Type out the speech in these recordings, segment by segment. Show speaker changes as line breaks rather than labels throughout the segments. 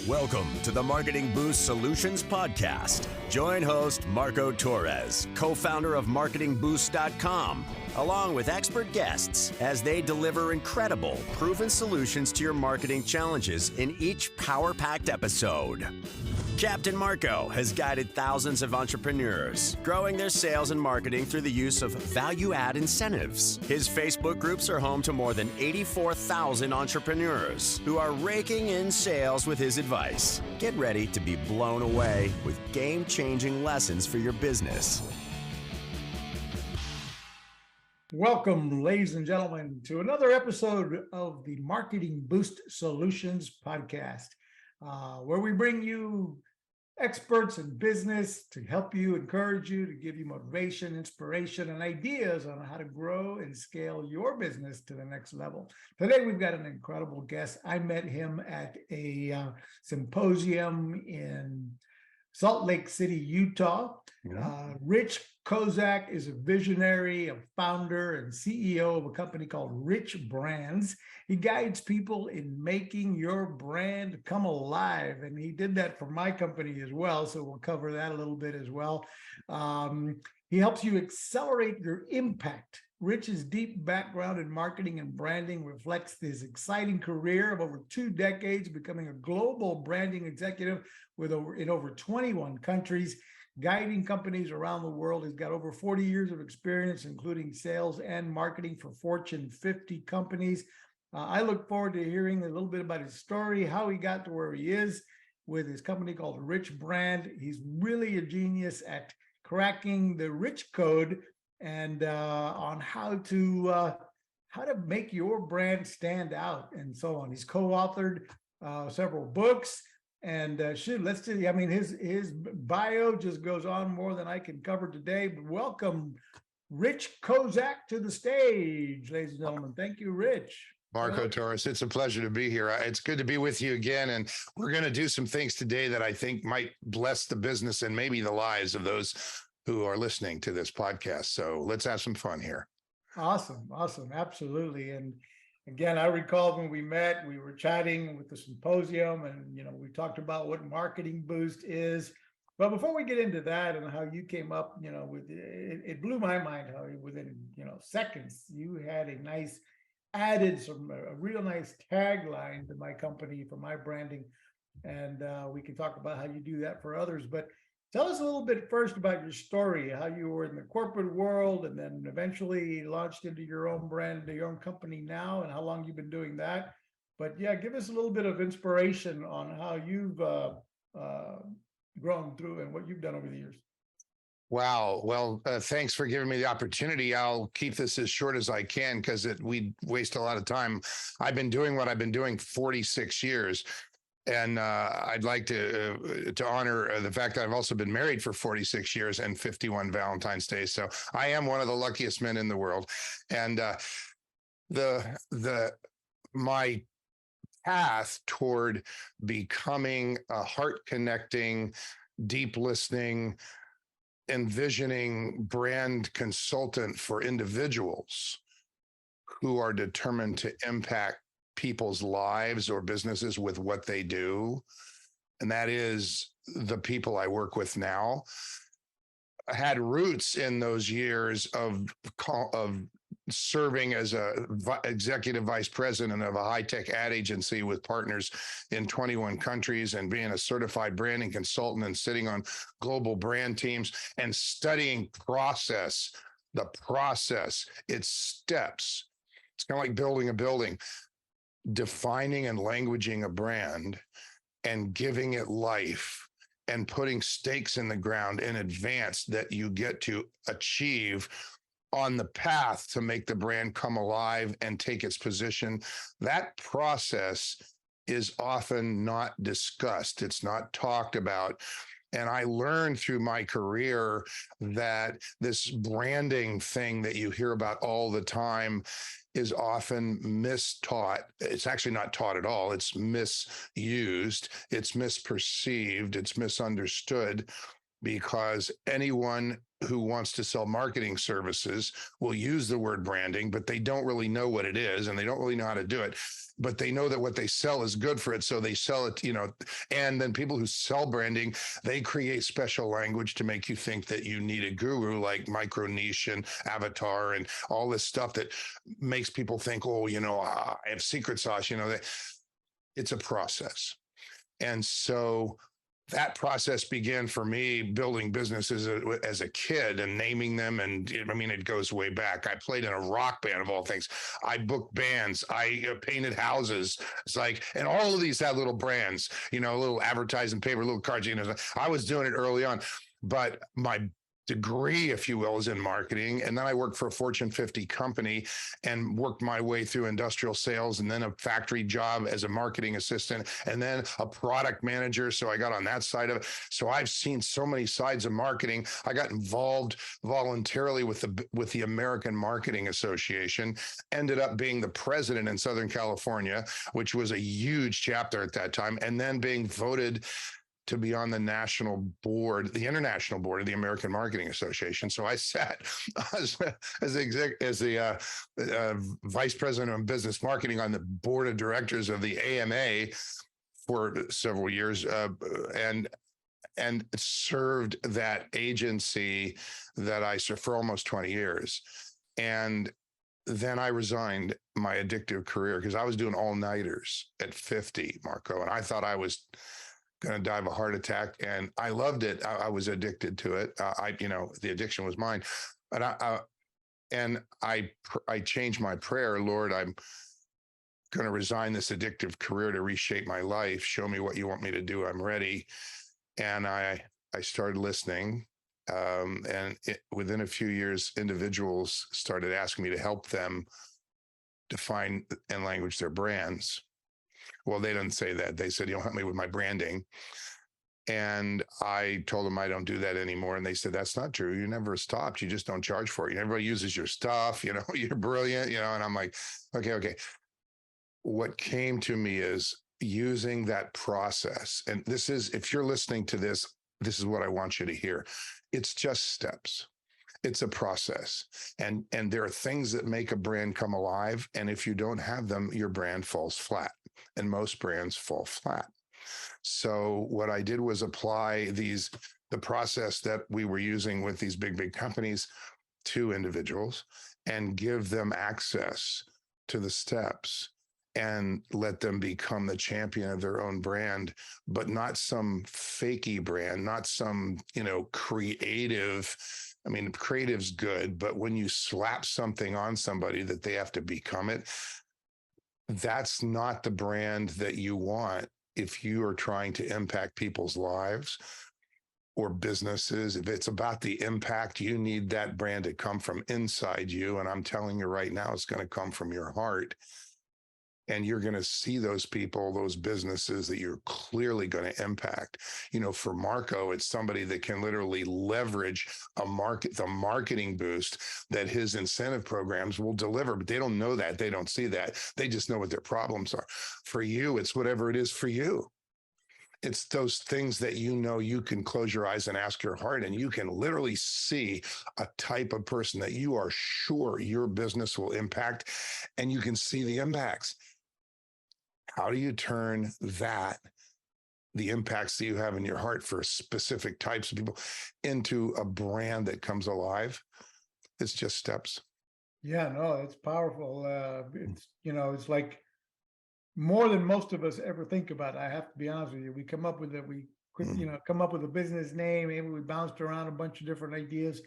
Welcome to the Marketing Boost Solutions Podcast. Join host Marco Torres, co-founder of marketingboost.com, along with expert guests as they deliver incredible, proven solutions to your marketing challenges in each power-packed episode. Captain Marco has guided thousands of entrepreneurs, growing their sales and marketing through the use of value-add incentives. His Facebook groups are home to more than 84,000 entrepreneurs who are raking in sales with his advice. Get ready to be blown away with game-changing lessons for your business.
Welcome, ladies and gentlemen, to another episode of the Marketing Boost Solutions Podcast, where we bring you experts in business to help you, encourage you, to give you motivation, inspiration, and ideas on how to grow and scale your business to the next level. Today, we've got an incredible guest. I met him at a symposium in Salt Lake City, Utah. Rich Kozak is a visionary, a founder, and CEO of a company called RichBrands. He guides people in making your brand come alive, and he did that for my company as well, so we'll cover that a little bit as well. He helps you accelerate your impact. Rich's deep background in marketing and branding reflects his exciting career of over 2 decades, becoming a global branding executive in over 21 countries, guiding companies around the world. He's got over 40 years of experience, including sales and marketing for Fortune 50 companies. I look forward to hearing a little bit about his story, how he got to where he is with his company called RichBrand. He's really a genius at cracking the rich code and on how to make your brand stand out and so on. He's co-authored several books. And let's see. I mean, his bio just goes on more than I can cover today. But welcome, Rich Kozak, to the stage, ladies and gentlemen. Thank you, Rich.
Marco Torres, it's a pleasure to be here. It's good to be with you again. And we're going to do some things today that I think might bless the business and maybe the lives of those who are listening to this podcast. So let's have some fun here.
Awesome. Absolutely. And again, I recall when we met, we were chatting with the symposium and, we talked about what Marketing Boost is. But before we get into that and how you came up, with it blew my mind how within, seconds, you had a real nice tagline to my company for my branding. And we can talk about how you do that for others. But tell us a little bit first about your story, how you were in the corporate world and then eventually launched into your own brand, your own company now, and how long you've been doing that. But yeah, give us a little bit of inspiration on how you've grown through and what you've done over the years.
Wow. Well, thanks for giving me the opportunity. I'll keep this as short as I can because we waste a lot of time. I've been doing what I've been doing 46 years. And I'd like to honor the fact that I've also been married for 46 years and 51 Valentine's Days. So I am one of the luckiest men in the world. And my path toward becoming a heart-connecting, deep listening, envisioning brand consultant for individuals who are determined to impact people's lives or businesses with what they do. And that is the people I work with now. I had roots in those years of serving as a executive vice president of a high-tech ad agency with partners in 21 countries and being a certified branding consultant and sitting on global brand teams and studying the process, its steps. It's kind of like building a building. Defining and languaging a brand and giving it life and putting stakes in the ground in advance that you get to achieve on the path to make the brand come alive and take its position. That process is often not discussed. It's not talked about. And I learned through my career that this branding thing that you hear about all the time is often mistaught. It's actually not taught at all. It's misused. It's misperceived. It's misunderstood. because anyone who wants to sell marketing services will use the word branding, but they don't really know what it is and they don't really know how to do it. But they know that what they sell is good for it. So they sell it, and then people who sell branding, they create special language to make you think that you need a guru like micro niche and avatar and all this stuff that makes people think, oh, I have secret sauce, it's a process. And so that process began for me building businesses as a kid and naming them. And it goes way back. I played in a rock band of all things. I booked bands. I painted houses. It's like, and all of these had little brands, little advertising paper, little cards. I was doing it early on, but my degree, if you will, is in marketing. And then I worked for a Fortune 50 company and worked my way through industrial sales and then a factory job as a marketing assistant and then a product manager. So I got on that side of it. So I've seen so many sides of marketing. I got involved voluntarily with the American Marketing Association, ended up being the president in Southern California, which was a huge chapter at that time, and then being voted to be on the national board, the international board of the American Marketing Association. So I sat as the vice president of business marketing on the board of directors of the AMA for several years, and served that agency that I served for almost 20 years. And then I resigned my addictive career because I was doing all-nighters at 50, Marco, and I thought I was going to die of a heart attack, and I loved it. I was addicted to it. The addiction was mine, but I changed my prayer. Lord, I'm going to resign this addictive career to reshape my life. Show me what you want me to do. I'm ready. And I started listening. Within a few years, individuals started asking me to help them define and language their brands. Well, they didn't say that. They said, help me with my branding. And I told them I don't do that anymore. And they said, that's not true. You never stopped. You just don't charge for it. Everybody uses your stuff. You're brilliant, and I'm like, okay. What came to me is using that process. And this is, if you're listening to this is what I want you to hear. It's just steps. It's a process. And there are things that make a brand come alive. And if you don't have them, your brand falls flat. And most brands fall flat. So what I did was apply the process that we were using with these big companies to individuals and give them access to the steps and let them become the champion of their own brand, but not some fakey brand, not some, creative. Creative's good, but when you slap something on somebody that they have to become it, that's not the brand that you want if you are trying to impact people's lives or businesses. If it's about the impact, you need that brand to come from inside you. And I'm telling you right now, it's going to come from your heart. And you're going to see those people, those businesses that you're clearly going to impact. For Marco, it's somebody that can literally leverage the marketing boost that his incentive programs will deliver. But they don't know that. They don't see that. They just know what their problems are. For you, it's whatever it is for you. It's those things that you can close your eyes and ask your heart, and you can literally see a type of person that you are sure your business will impact, and you can see the impacts. How do you turn the impacts that you have in your heart for specific types of people, into a brand that comes alive? It's just steps.
Yeah, no, it's powerful. It's like more than most of us ever think about. I have to be honest with you. We come up with it. Come up with a business name. Maybe we bounced around a bunch of different ideas,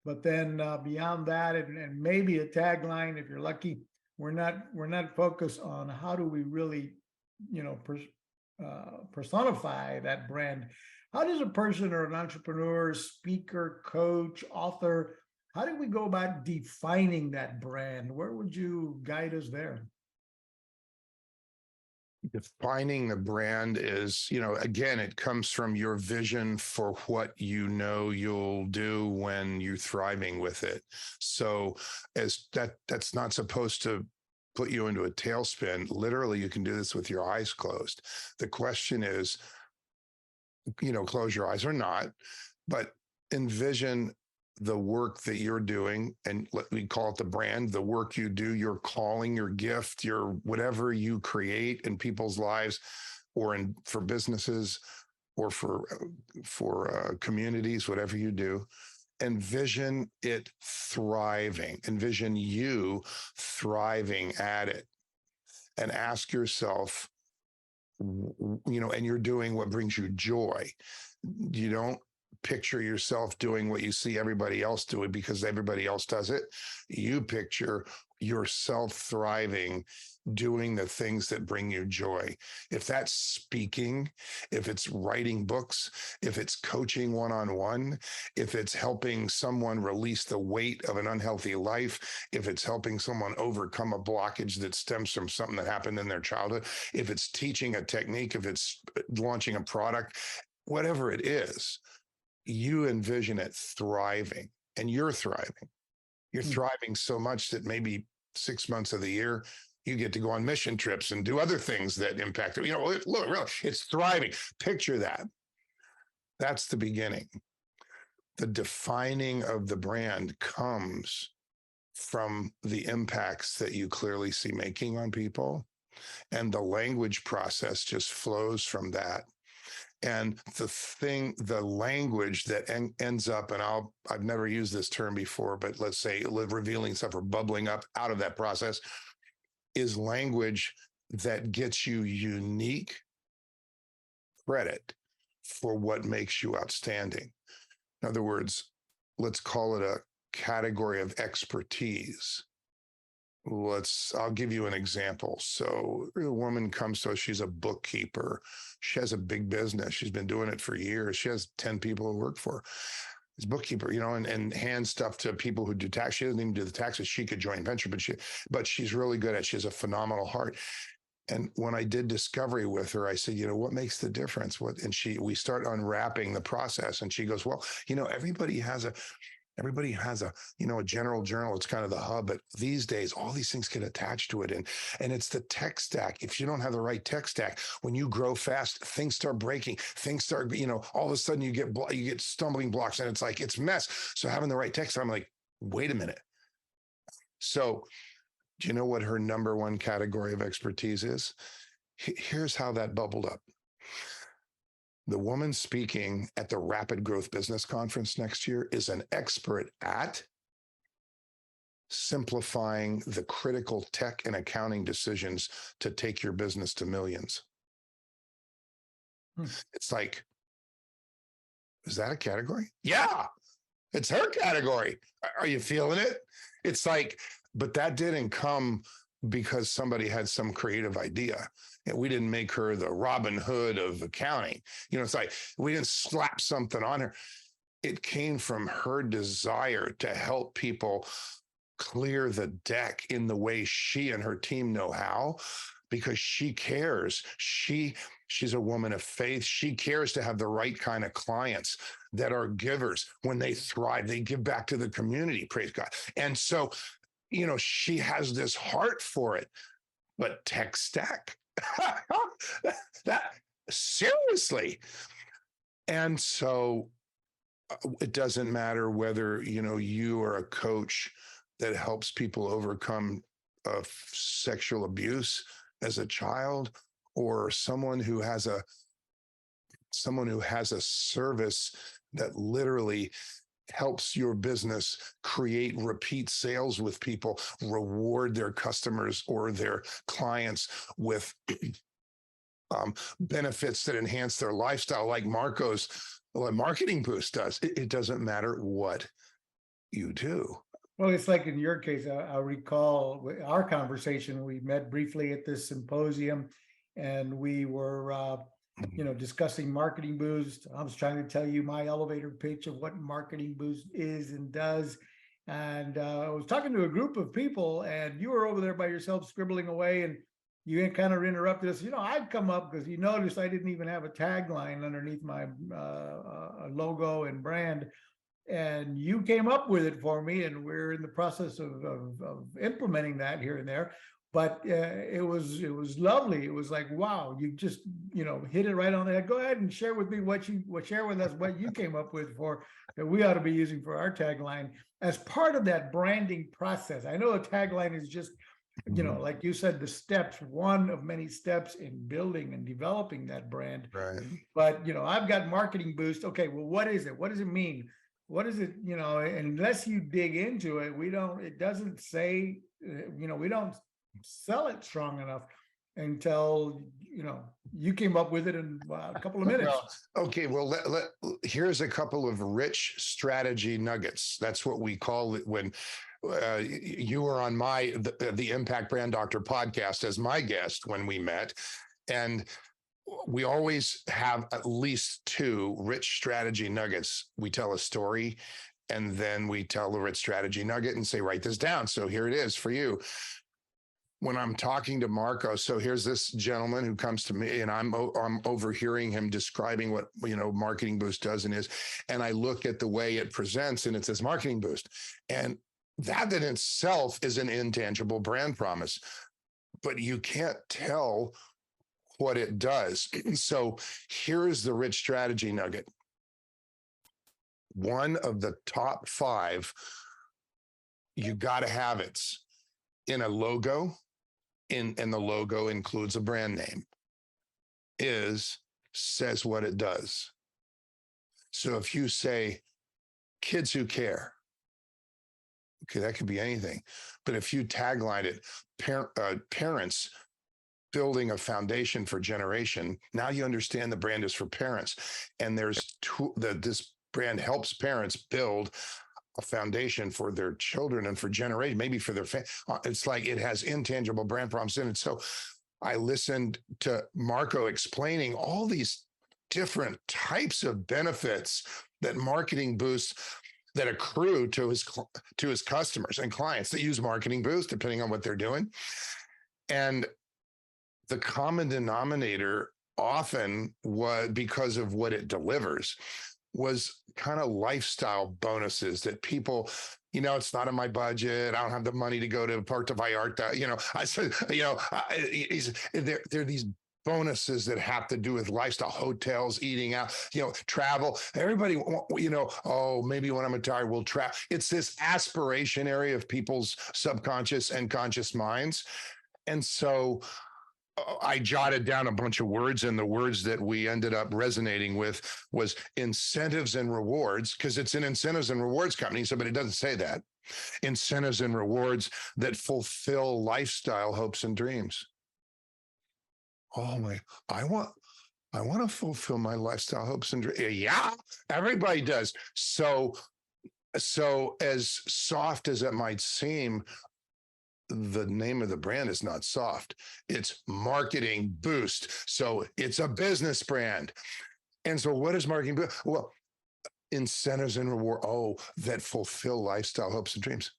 but then beyond that, and maybe a tagline, if you're lucky, we're not focused on how do we really, personify that brand. How does a person or an entrepreneur, speaker, coach, author, how do we go about defining that brand? Where would you guide us there?
Defining the brand is, again, it comes from your vision for what you'll do when you're thriving with it. So that's not supposed to put you into a tailspin. Literally, you can do this with your eyes closed. The question is, close your eyes or not. but envision the work that you're doing, and we call it the brand, the work you do, your calling, your gift, your whatever you create in people's lives, or for businesses, or for communities, whatever you do. Envision it thriving. Envision you thriving at it, and ask yourself, and you're doing what brings you joy. You don't picture yourself doing what you see everybody else doing because everybody else does it. You picture yourself thriving, doing the things that bring you joy. If that's speaking, if it's writing books, if it's coaching one-on-one, if it's helping someone release the weight of an unhealthy life, if it's helping someone overcome a blockage that stems from something that happened in their childhood, if it's teaching a technique, if it's launching a product, whatever it is, you envision it thriving, and you're thriving. You're thriving so much that maybe 6 months of the year, you get to go on mission trips and do other things that impact it. Look, really, it's thriving. Picture that. That's the beginning. The defining of the brand comes from the impacts that you clearly see making on people. And the language process just flows from that. And the language that ends up, and I've never used this term before, but let's say revealing stuff or bubbling up out of that process, is language that gets you unique credit for what makes you outstanding. In other words, let's call it a category of expertise. I'll give you an example. So a woman comes to us, she's a bookkeeper. She has a big business. She's been doing it for years. She has 10 people who work for her. This bookkeeper, and hands stuff to people who do tax. She doesn't even do the taxes. She could join venture, but she's really good at it. She has a phenomenal heart. And when I did discovery with her, I said, what makes the difference? We start unwrapping the process. And she goes, well, everybody has a general journal. It's kind of the hub, but these days, all these things get attached to it. And it's the tech stack. If you don't have the right tech stack, when you grow fast, things start breaking, all of a sudden you get stumbling blocks, and it's mess. So having the right tech stack, I'm like, wait a minute. So do you know what her number one category of expertise is? Here's how that bubbled up. The woman speaking at the Rapid Growth Business Conference next year is an expert at simplifying the critical tech and accounting decisions to take your business to millions. It's like, is that a category? Yeah, it's her category. Are you feeling it? It's like, but that didn't come because somebody had some creative idea. We didn't make her the Robin Hood of accounting. It's like we didn't slap something on her. It came from her desire to help people clear the deck in the way she and her team know how, because she cares. She's a woman of faith. She cares to have the right kind of clients that are givers. When they thrive, they give back to the community, praise God. And so, she has this heart for it, but tech stack, that seriously. And so it doesn't matter whether, you are a coach that helps people overcome sexual abuse as a child, or someone who has a service that literally helps your business create repeat sales with people, reward their customers or their clients with benefits that enhance their lifestyle, like Marco's Marketing Boost does. It doesn't matter what you do.
Well, it's like in your case, I recall our conversation. We met briefly at this symposium, and we were discussing Marketing Boost. I was trying to tell you my elevator pitch of what Marketing Boost is and does. And I was talking to a group of people, and you were over there by yourself scribbling away, and you kind of interrupted us. I'd come up because you noticed I didn't even have a tagline underneath my logo and brand. And you came up with it for me, and we're in the process of implementing that here and there. but it was lovely. It was like, wow, you just hit it right on the head. Go ahead and share with me share with us what you came up with for that we ought to be using for our tagline as part of that branding process. I know a tagline is just like you said, the steps, one of many steps in building and developing that brand.
Right.
But I've got marketing boost. Okay, well, what is it? What does it mean? What is it? Unless you dig into it, it doesn't say, we don't sell it strong enough until you came up with it in a couple of minutes.
Well, okay. Well, here's a couple of rich strategy nuggets. That's what we call it when you were on the Impact Brand Doctor podcast as my guest when we met, and we always have at least two rich strategy nuggets. We tell a story, and then we tell the rich strategy nugget and say, write this down. So here it is for you. When I'm talking to Marco, so here's this gentleman who comes to me, and I'm overhearing him describing what Marketing Boost does and is, and I look at the way it presents, and it says Marketing Boost, and that in itself is an intangible brand promise, but you can't tell what it does. So here's the rich strategy nugget. One of the top 5, you got to have it in a logo. And the logo includes a brand name, says what it does. So if you say kids who care, okay, that could be anything. But if you tagline it, parents building a foundation for generation, now you understand the brand is for parents. And this brand helps parents build a foundation for their children and for generation, maybe for their family. It's like it has intangible brand promise in it. So I listened to Marco explaining all these different types of benefits that Marketing Boost that accrue to his customers and clients that use Marketing Boost, depending on what they're doing. And the common denominator often was, because of what it delivers, was kind of lifestyle bonuses that people, it's not in my budget. I don't have the money to go to Puerto Vallarta. I said, there are these bonuses that have to do with lifestyle, hotels, eating out, travel. Everybody, oh, maybe when I'm retired, we'll travel. It's this aspiration area of people's subconscious and conscious minds. And so I jotted down a bunch of words, and the words that we ended up resonating with was incentives and rewards, because it's an incentives and rewards company, but it doesn't say that. Incentives and rewards that fulfill lifestyle hopes and dreams. Oh my, I want to fulfill my lifestyle hopes and dreams. Yeah, everybody does. So as soft as it might seem, the name of the brand is not soft. It's Marketing Boost. So it's a business brand. And so what is Marketing Boost? Well, incentives and reward, that fulfill lifestyle hopes and dreams.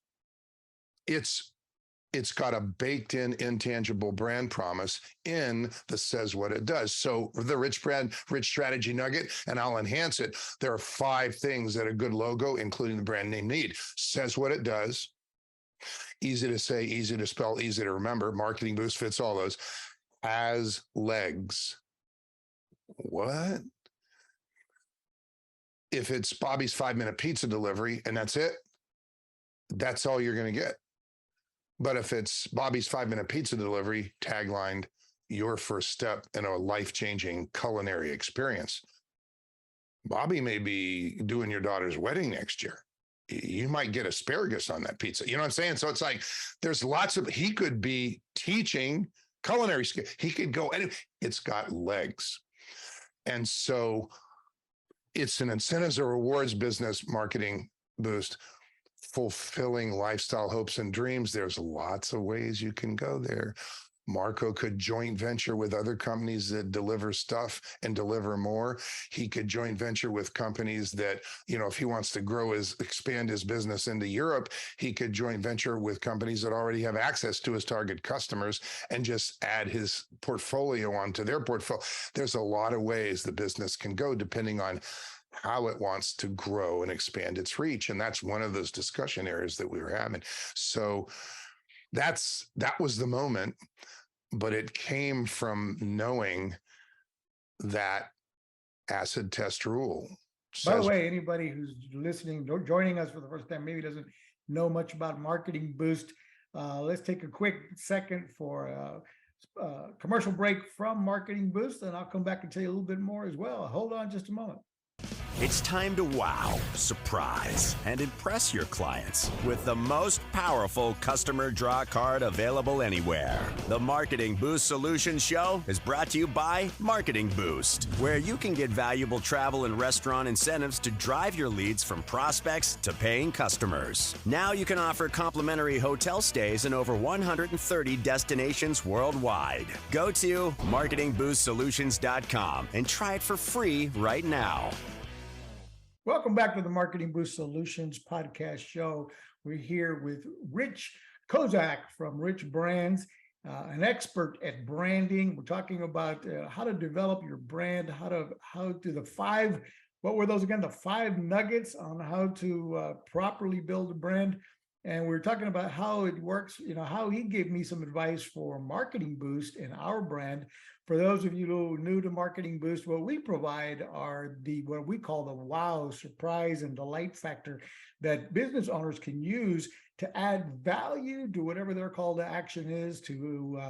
It's got a baked in intangible brand promise in that says what it does. So the rich strategy nugget, and I'll enhance it. There are 5 things that a good logo, including the brand name, need. Says what it does. Easy to say, easy to spell, easy to remember. Marketing Boost fits all those. Has legs. What? If it's Bobby's 5-minute pizza delivery and that's it, that's all you're going to get. But if it's Bobby's 5-minute pizza delivery, taglined, your first step in a life-changing culinary experience, Bobby may be doing your daughter's wedding next year. You might get asparagus on that pizza. You know what I'm saying? So it's like, there's he could be teaching culinary skill. He could go, and it's got legs. And so it's an incentives or rewards business, Marketing Boost, fulfilling lifestyle hopes and dreams. There's lots of ways you can go there. Marco could joint venture with other companies that deliver stuff and deliver more. He could joint venture with companies that, if he wants to expand his business into Europe, he could joint venture with companies that already have access to his target customers and just add his portfolio onto their portfolio. There's a lot of ways the business can go depending on how it wants to grow and expand its reach. And that's one of those discussion areas that we were having. So that was the moment, but it came from knowing that acid test rule
By the
says,
way, anybody who's listening, or joining us for the first time, maybe doesn't know much about Marketing Boost, let's take a quick second for a commercial break from Marketing Boost, and I'll come back and tell you a little bit more as well. Hold on just a moment.
It's time to wow, surprise, and impress your clients with the most powerful customer draw card available anywhere. The Marketing Boost Solutions Show is brought to you by Marketing Boost, where you can get valuable travel and restaurant incentives to drive your leads from prospects to paying customers. Now you can offer complimentary hotel stays in over 130 destinations worldwide. Go to marketingboostsolutions.com and try it for free right now.
Welcome back to the Marketing Boost Solutions podcast show. We're here with Rich Kozak from RichBrands, an expert at branding. We're talking about how to develop your brand, how to the five, what were those again? The 5 nuggets on how to properly build a brand. And we're talking about how it works, how he gave me some advice for Marketing Boost and our brand. For those of you who are new to Marketing Boost, what we provide are what we call the wow, surprise, and delight factor that business owners can use to add value to whatever their call to action is, to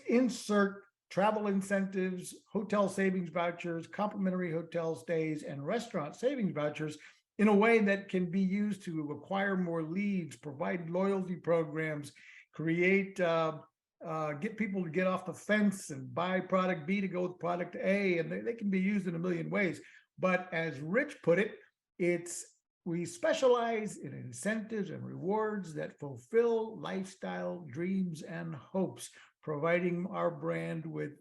insert travel incentives, hotel savings vouchers, complimentary hotel stays, and restaurant savings vouchers in a way that can be used to acquire more leads, provide loyalty programs, create get people to get off the fence and buy product B to go with product A, and they can be used in a million ways. But as Rich put it, we specialize in incentives and rewards that fulfill lifestyle dreams and hopes, providing our brand with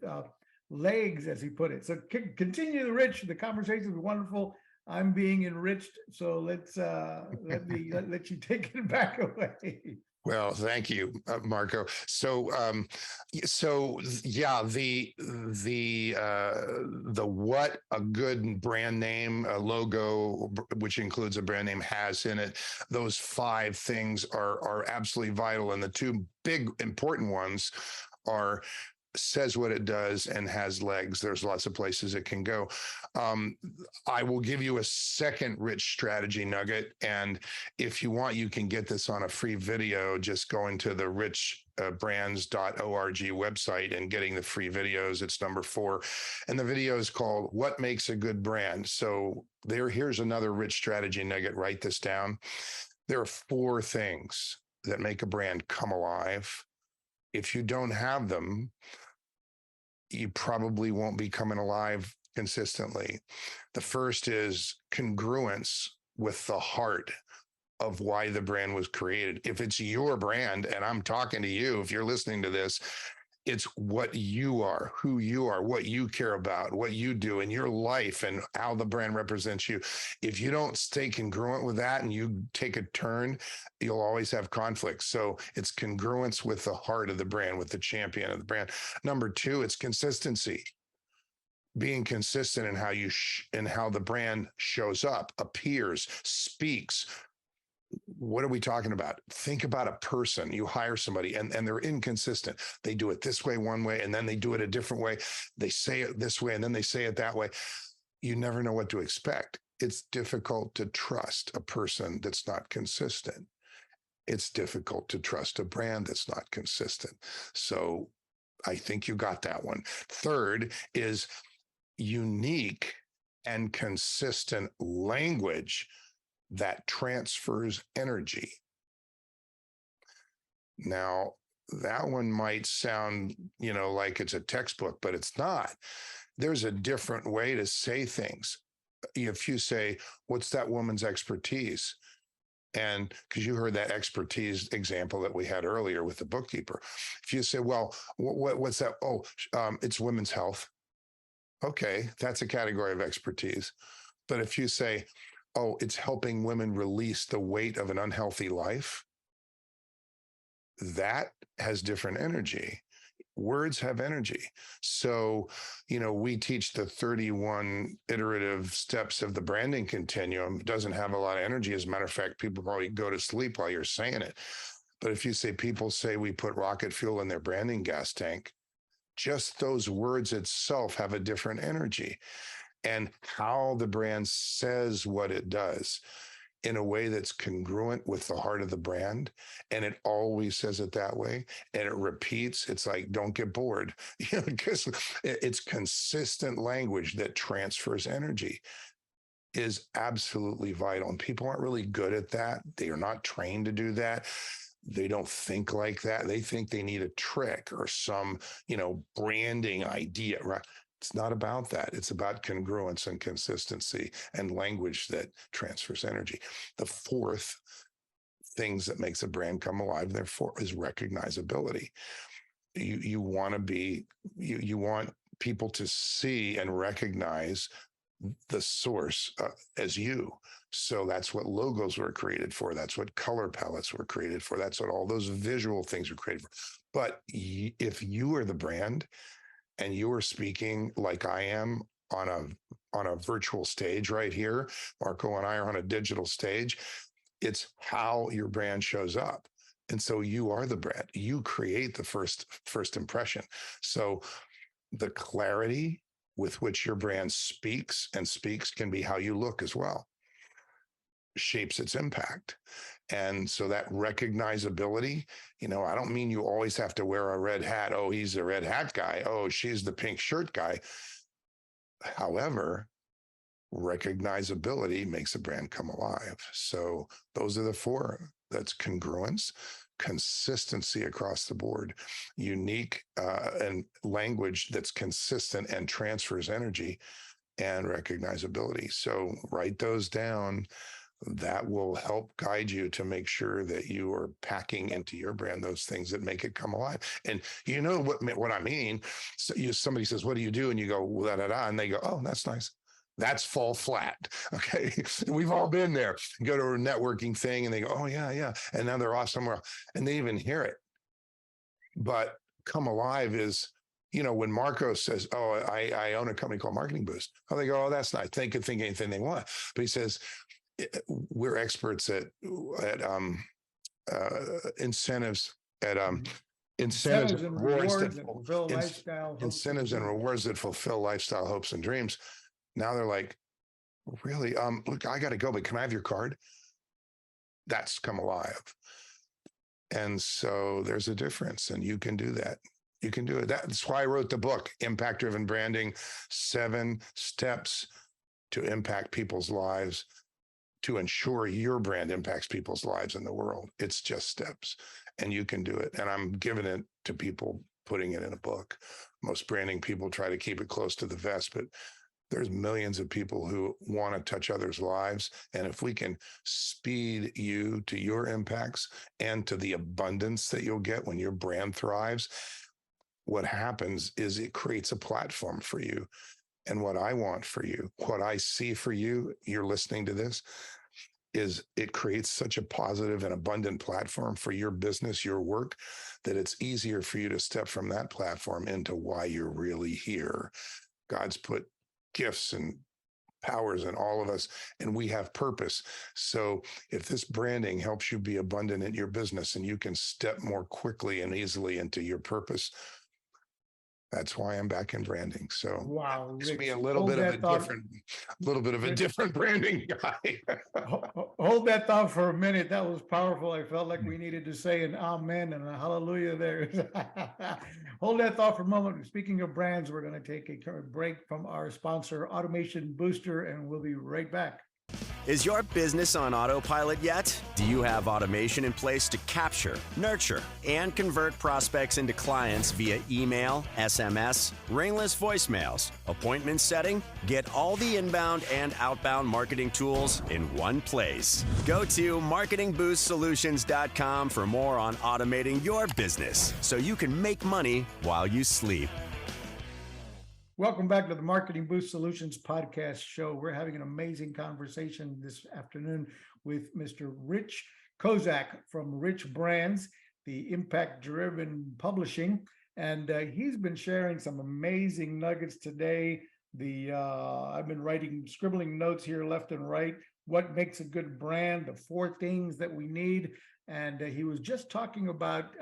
legs, as he put it. So continue, Rich. The conversation is wonderful. I'm being enriched, so let you take it back away.
well, thank you, Marco. So yeah, the what a good brand name, a logo, which includes a brand name, has in it. Those 5 things are absolutely vital, and the 2 big important ones are says what it does and has legs. There's lots of places it can go. I will give you a second rich strategy nugget. And if you want, you can get this on a free video, just going to the RichBrands.org website and getting the free videos. It's number 4. And the video is called What Makes a Good Brand? So here's another rich strategy nugget. Write this down. There are 4 things that make a brand come alive. If you don't have them, you probably won't be coming alive consistently. The first is congruence with the heart of why the brand was created. If it's your brand, and I'm talking to you, if you're listening to this, it's what you are, who you are, what you care about, what you do in your life, and how the brand represents you. If you don't stay congruent with that and you take a turn, you'll always have conflict. So it's congruence with the heart of the brand, with the champion of the brand. Number 2, it's consistency. Being consistent in how how the brand shows up, appears, speaks. What are we talking about? Think about a person. You hire somebody and they're inconsistent. They do it this way one way, and then they do it a different way. They say it this way, and then they say it that way. You never know what to expect. It's difficult to trust a person that's not consistent. It's difficult to trust a brand that's not consistent. So I think you got that one. Third is unique and consistent language that transfers energy. Now, that one might sound, like it's a textbook, but it's not. There's a different way to say things. If you say, what's that woman's expertise? And because you heard that expertise example that we had earlier with the bookkeeper. If you say, well, what's that? Oh, it's women's health. Okay, that's a category of expertise. But if you say, oh, it's helping women release the weight of an unhealthy life, that has different energy. Words have energy. So, we teach the 31 iterative steps of the branding continuum. It doesn't have a lot of energy. As a matter of fact, people probably go to sleep while you're saying it. But if you say people say we put rocket fuel in their branding gas tank, just those words itself have a different energy. And how the brand says what it does in a way that's congruent with the heart of the brand, and it always says it that way, and it repeats. It's like, don't get bored, because it's consistent language that transfers energy is absolutely vital. And people aren't really good at that. They are not trained to do that. They don't think like that. They think they need a trick or some, branding idea, right? It's not about that. It's about congruence and consistency and language that transfers energy. The fourth things that makes a brand come alive, therefore, is recognizability. You want to be, you want people to see and recognize the source as you. So that's what logos were created for. That's what color palettes were created for. That's what all those visual things were created for. But if you are the brand, and you are speaking like I am on a virtual stage right here, Marco and I are on a digital stage, it's how your brand shows up. And so you are the brand. You create the first impression. So the clarity with which your brand speaks can be how you look as well, shapes its impact. And so that recognizability, I don't mean you always have to wear a red hat. Oh, he's the red hat guy. Oh, she's the pink shirt guy. However, recognizability makes a brand come alive. So those are the four. That's congruence, consistency across the board, unique and language that's consistent and transfers energy, and recognizability. So write those down. That will help guide you to make sure that you are packing into your brand those things that make it come alive. And you know what I mean? So somebody says, what do you do? And you go, well, da, da, da, and they go, oh, that's nice. That's fall flat. Okay. We've all been there. Go to a networking thing and they go, oh, yeah, yeah. And now they're off somewhere else, and they even hear it. But come alive is, when Marco says, oh, I own a company called Marketing Boost. Oh, they go, oh, that's nice. They could think anything they want. But he says, we're experts at incentives, at incentives and rewards that fulfill lifestyle, incentives and rewards that fulfill lifestyle hopes and dreams. Now they're like, really? Look, I got to go, but can I have your card? That's come alive. And so there's a difference, and you can do that. You can do it. That's why I wrote the book, Impact Driven Branding, 7 Steps to Impact People's Lives, to ensure your brand impacts people's lives in the world. It's just steps, and you can do it. And I'm giving it to people, putting it in a book. Most branding people try to keep it close to the vest, but there's millions of people who want to touch others' lives. And if we can speed you to your impacts and to the abundance that you'll get when your brand thrives, what happens is it creates a platform for you. And what I want for you, what I see for you, you're listening to this, is it creates such a positive and abundant platform for your business, your work, that it's easier for you to step from that platform into why you're really here. God's put gifts and powers in all of us, and we have purpose. So if this branding helps you be abundant in your business and you can step more quickly and easily into your purpose, that's why I'm back in branding. So
wow,
it's
Rich,
me a little bit of a different branding guy.
Hold that thought for a minute. That was powerful. I felt like we needed to say an amen and a hallelujah there. Hold that thought for a moment. Speaking of brands, we're going to take a break from our sponsor, Automation Booster, and we'll be right back.
Is your business on autopilot yet? Do you have automation in place to capture, nurture, and convert prospects into clients via email, SMS, ringless voicemails, appointment setting? Get all the inbound and outbound marketing tools in one place. Go to marketingboostsolutions.com for more on automating your business so you can make money while you sleep.
Welcome back to the Marketing Boost Solutions podcast show. We're having an amazing conversation this afternoon with Mr. Rich Kozak from RichBrands, the impact-driven publishing, and he's been sharing some amazing nuggets today. I've been scribbling notes here left and right. What makes a good brand? The 4 things that we need. And he was just talking about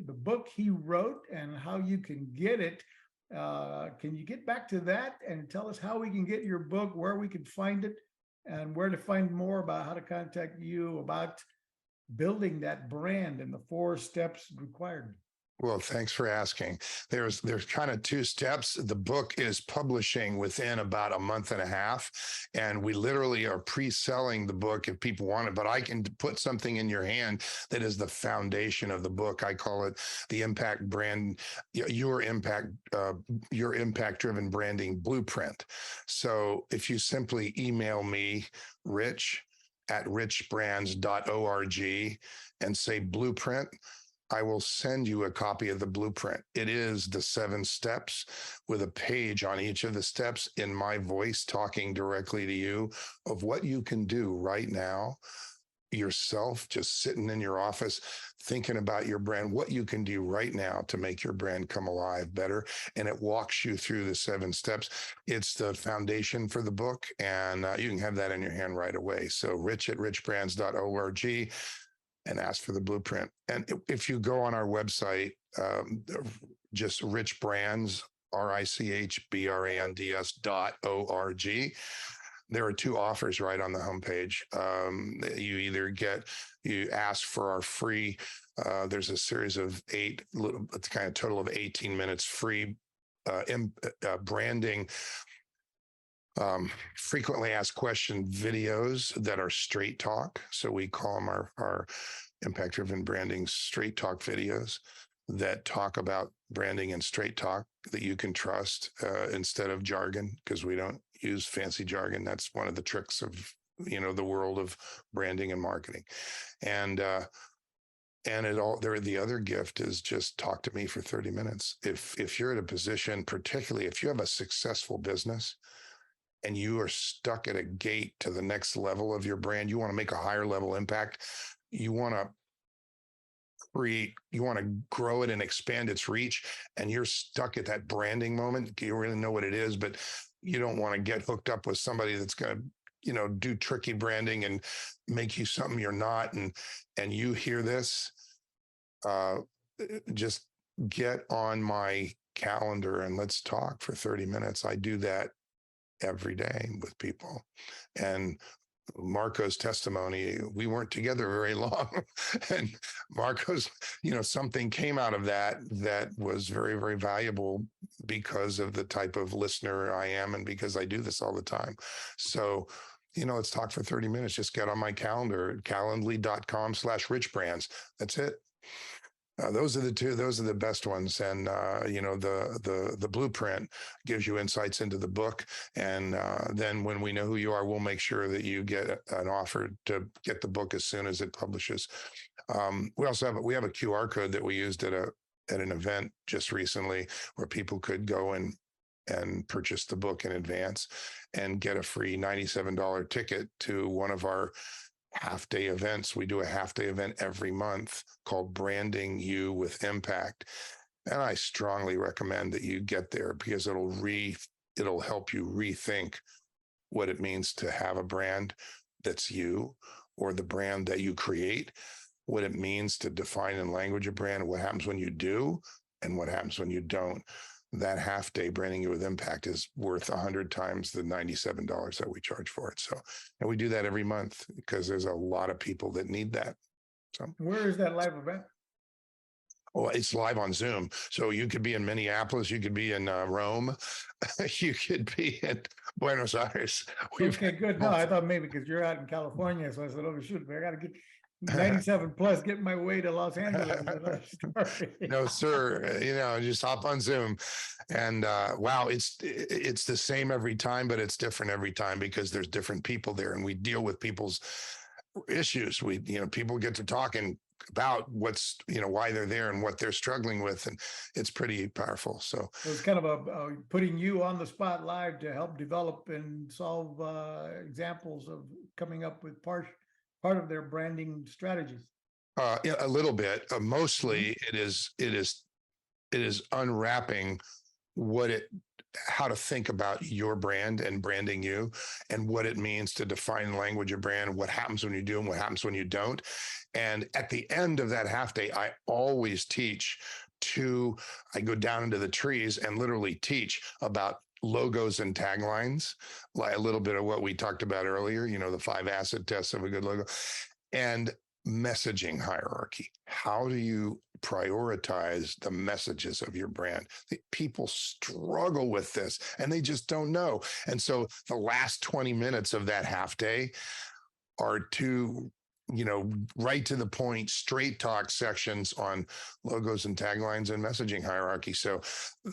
the book he wrote and how you can get it. Can you get back to that and tell us how we can get your book, where we can find it, and where to find more about how to contact you about building that brand and the 4 steps required?
Well, thanks for asking. There's kind of 2 steps. The book is publishing within about a month and a half, and we literally are pre-selling the book if people want it. But I can put something in your hand that is the foundation of the book. I call it the Impact Brand, your impact-driven branding blueprint. So if you simply email me, rich@richbrands.org, and say blueprint, I will send you a copy of the blueprint. It is the 7 steps with a page on each of the steps in my voice talking directly to you of what you can do right now yourself, just sitting in your office, thinking about your brand, what you can do right now to make your brand come alive better. And it walks you through the 7 steps. It's the foundation for the book, and you can have that in your hand right away. So rich@richbrands.org. and ask for the blueprint. And if you go on our website, just RichBrands, RichBrands.org, there are 2 offers right on the homepage. You either you ask for our free, there's a series of 8, it's kind of total of 18 minutes free branding frequently asked question videos that are straight talk. So we call them our impact-driven branding straight talk videos that talk about branding and straight talk that you can trust instead of jargon, because we don't use fancy jargon. That's one of the tricks of the world of branding and marketing. And the other gift is just talk to me for 30 minutes. If you're at a position, particularly if you have a successful business and you are stuck at a gate to the next level of your brand, you want to make a higher level impact, you want to grow it and expand its reach, and you're stuck at that branding moment, you really know what it is, but you don't want to get hooked up with somebody that's going to do tricky branding and make you something you're not, and you hear this, just get on my calendar and let's talk for 30 minutes. I do that every day with people. And Marco's testimony, we weren't together very long. And Marco's, something came out of that was very, very valuable because of the type of listener I am and because I do this all the time. So, let's talk for 30 minutes. Just get on my calendar, calendly.com/richbrands. That's it. Those are the 2. Those are the best ones, and the blueprint gives you insights into the book. And then when we know who you are, we'll make sure that you get an offer to get the book as soon as it publishes. We also have a QR code that we used at an event just recently where people could go and purchase the book in advance and get a free $97 ticket to one of our half-day events. We do a half-day event every month called Branding You with Impact. And I strongly recommend that you get there because it'll help you rethink what it means to have a brand that's you, or the brand that you create, what it means to define in language a brand, what happens when you do, and what happens when you don't. That half-day Branding You with Impact is worth 100 times the $97 that we charge for it. So, and we do that every month because there's a lot of people that need that. So,
where is that live event?
Oh, it's live on Zoom. So you could be in Minneapolis, you could be in Rome, you could be in Buenos Aires.
Okay, good. No, I thought maybe because you're out in California, so I said, "Oh shoot, I got to get 97 plus, get my way to Los Angeles."
No, sir. Just hop on Zoom, and wow, it's the same every time, but it's different every time because there's different people there, and we deal with people's issues. People get to talking about what's why they're there and what they're struggling with, and it's pretty powerful. So
it's kind of a putting you on the spot live to help develop and solve examples of coming up with part of their branding strategies.
A little bit. Mostly, it is unwrapping what it how to think about your brand and branding you, and what it means to define the language of brand, what happens when you do and what happens when you don't. And at the end of that half day, I always teach I go down into the trees and literally teach about logos and taglines, like a little bit of what we talked about earlier, the 5 acid tests of a good logo, and messaging hierarchy. How do you prioritize the messages of your brand? People struggle with this and they just don't know. And so the last 20 minutes of that half day are two, right to the point, straight talk sections on logos and taglines and messaging hierarchy. So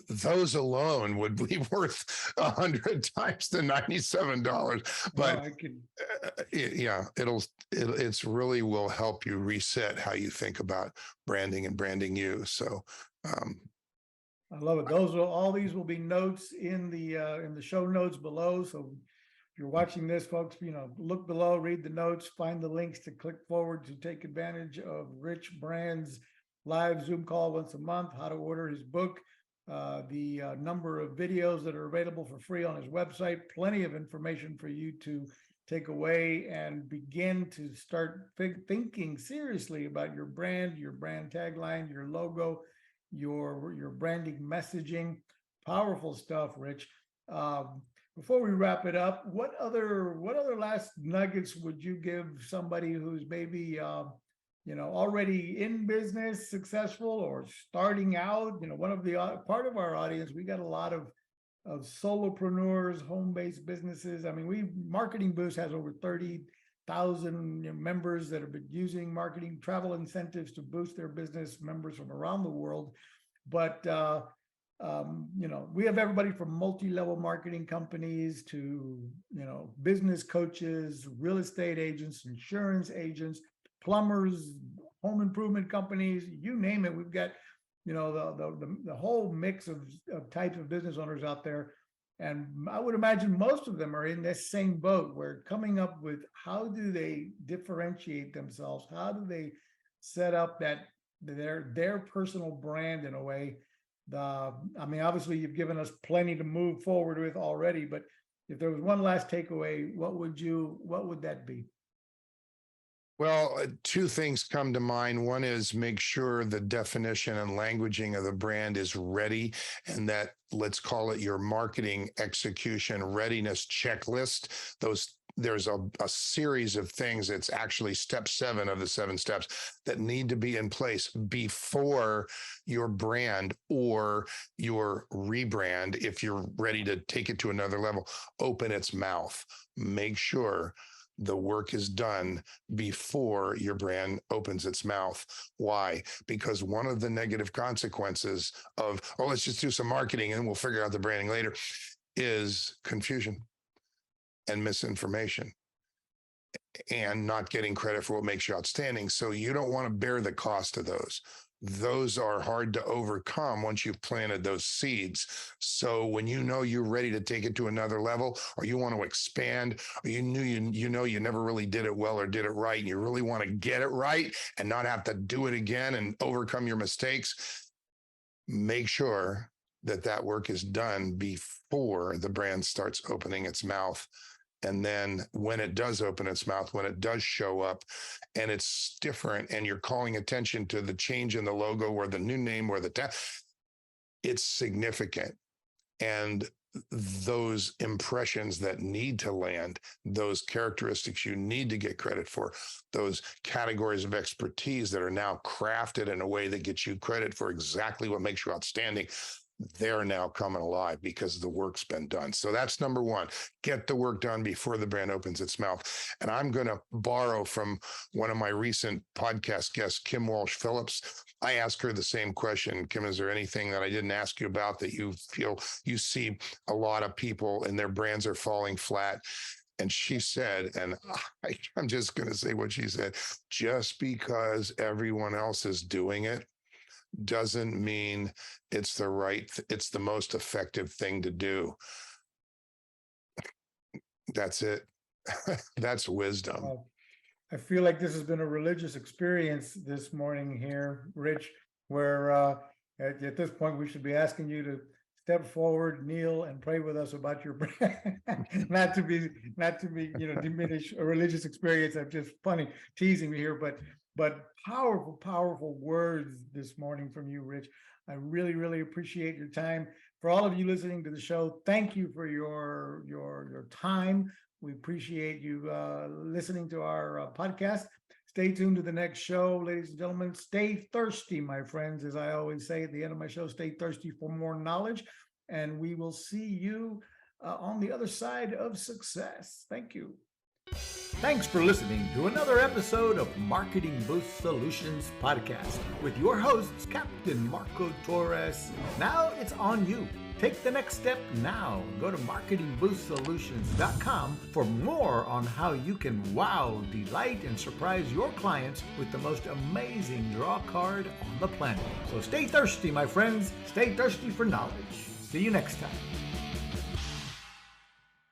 those alone would be worth 100 times the $97. But
No, I could.
it's really will help you reset how you think about branding and branding you. So
I love it. All these will be notes in the show notes below. So if you're watching this, folks, look below, read the notes, find the links to click forward to take advantage of RichBrands live Zoom call once a month, how to order his book, the number of videos that are available for free on his website, plenty of information for you to take away and begin to start thinking seriously about your brand tagline, your logo, your branding messaging. Powerful stuff, Rich. Before we wrap it up, what other last nuggets would you give somebody who's maybe already in business, successful, or starting out? One of the part of our audience, we got a lot of solopreneurs, home-based businesses. I mean, Marketing Boost has over 30,000 members that have been using marketing travel incentives to boost their business, members from around the world. But we have everybody from multi-level marketing companies to business coaches, real estate agents, insurance agents, plumbers, home improvement companies, you name it. We've got the whole mix of types of business owners out there. And I would imagine most of them are in this same boat, where coming up with how do they differentiate themselves? How do they set up their personal brand in a way? Obviously you've given us plenty to move forward with already, but if there was one last takeaway, what would that be?
Well, 2 things come to mind. One is make sure the definition and languaging of the brand is ready, and that, let's call it your marketing execution readiness checklist. There's a series of things. It's actually step 7 of the 7 steps that need to be in place before your brand or your rebrand, if you're ready to take it to another level, open its mouth. Make sure the work is done before your brand opens its mouth. Why? Because one of the negative consequences of, let's just do some marketing and we'll figure out the branding later, is confusion and misinformation and not getting credit for what makes you outstanding. So you don't want to bear the cost of those. Those are hard to overcome once you've planted those seeds. So when you're ready to take it to another level, or you want to expand, or you never really did it well or did it right, and you really want to get it right and not have to do it again and overcome your mistakes, make sure that work is done before the brand starts opening its mouth. And then when it does open its mouth, when it does show up and it's different, and you're calling attention to the change in the logo or the new name or it's significant. And those impressions that need to land, those characteristics you need to get credit for, those categories of expertise that are now crafted in a way that gets you credit for exactly what makes you outstanding, they're now coming alive because the work's been done. So that's number 1. Get the work done before the brand opens its mouth. And I'm going to borrow from one of my recent podcast guests, Kim Walsh-Phillips. I asked her the same question. Kim, is there anything that I didn't ask you about that you feel you see a lot of people and their brands are falling flat? And she said, and I'm just going to say what she said, just because everyone else is doing it doesn't mean it's the most effective thing to do. That's it. That's wisdom.
I feel like this has been a religious experience this morning here, Rich, where at this point we should be asking you to step forward, kneel, and pray with us about your brand. not to be, diminish a religious experience. I'm just funny teasing you here, but powerful words this morning from you, Rich. I really, really appreciate your time. For all of you listening to the show, thank you for your time. We appreciate you listening to our podcast. Stay tuned to the next show, ladies and gentlemen. Stay thirsty, my friends. As I always say at the end of my show, stay thirsty for more knowledge. And we will see you on the other side of success. Thank you. Thanks for listening to another episode of Marketing Boost Solutions Podcast with your hosts, Captain Marco Torres. Now it's on you. Take the next step now. Go to marketingboostsolutions.com for more on how you can wow, delight, and surprise your clients with the most amazing draw card on the planet. So stay thirsty, my friends. Stay thirsty for knowledge. See you next time.